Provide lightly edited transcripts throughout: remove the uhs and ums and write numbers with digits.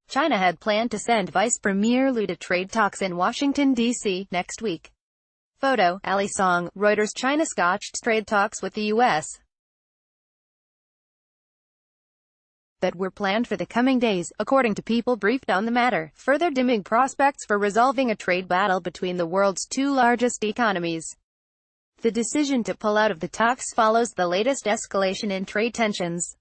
China had planned to send Vice Premier Liu to trade talks in Washington, D.C. next week. Photo, Ali Song, Reuters China scotched trade talks with the U.S. that were planned for the coming days, according to people briefed on the matter, further dimming prospects for resolving a trade battle between the world's two largest economies. The decision to pull out of the talks follows the latest escalation in trade tensions.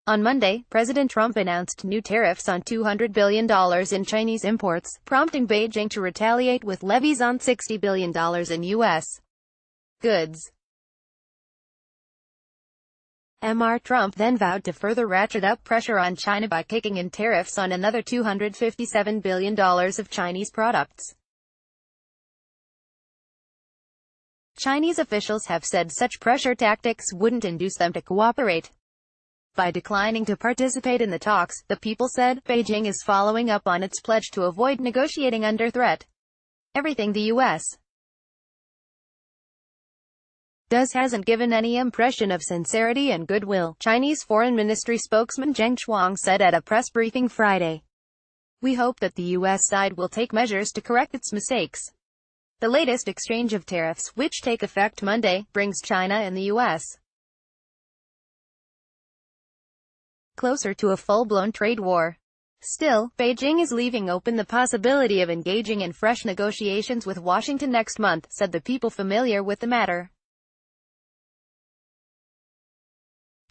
On Monday, President Trump announced new tariffs on $200 billion in Chinese imports, prompting Beijing to retaliate with levies on $60 billion in U.S. goods. Mr. Trump then vowed to further ratchet up pressure on China by kicking in tariffs on another $257 billion of Chinese products. Chinese officials have said such pressure tactics wouldn't induce them to cooperate. By declining to participate in the talks, the people said, Beijing is following up on its pledge to avoid negotiating under threat. Everything the U.S. does hasn't given any impression of sincerity and goodwill, Chinese Foreign Ministry spokesman Zheng Shuang said at a press briefing Friday. We hope that the U.S. side will take measures to correct its mistakes. The latest exchange of tariffs, which take effect Monday, brings China and the U.S. closer to a full-blown trade war. Still, Beijing is leaving open the possibility of engaging in fresh negotiations with Washington next month, said the people familiar with the matter.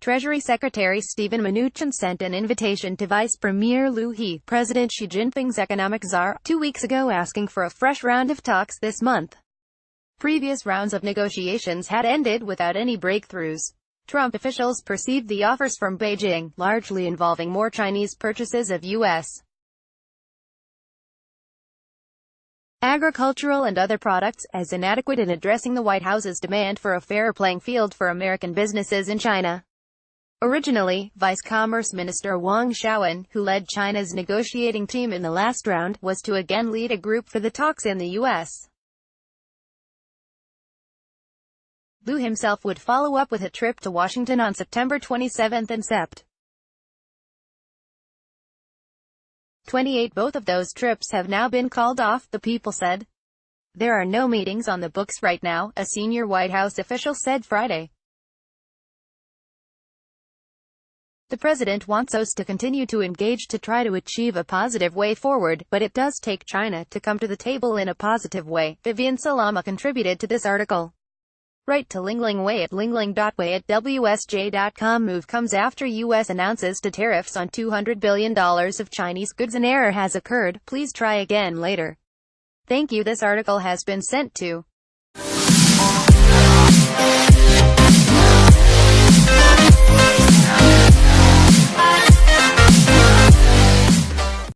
Treasury Secretary Steven Mnuchin sent an invitation to Vice Premier Liu, President Xi Jinping's economic czar, 2 weeks ago asking for a fresh round of talks this month. Previous rounds of negotiations had ended without any breakthroughs. Trump officials perceived the offers from Beijing, largely involving more Chinese purchases of U.S. agricultural and other products, as inadequate in addressing the White House's demand for a fair playing field for American businesses in China. Originally, Vice Commerce Minister Wang Shaowen, who led China's negotiating team in the last round, was to again lead a group for the talks in the U.S. Liu himself would follow up with a trip to Washington on September 27 and Sept. 28. Both of those trips have now been called off, the people said. There are no meetings on the books right now, a senior White House official said Friday. The president wants us to continue to engage to try to achieve a positive way forward, but it does take China to come to the table in a positive way. Vivian Salama contributed to this article. Write to Lingling Wei at lingling.wei@wsj.com. Move comes after U.S. announces to tariffs on $200 billion of Chinese goods. An error has occurred. Please try again later. Thank you. This article has been sent to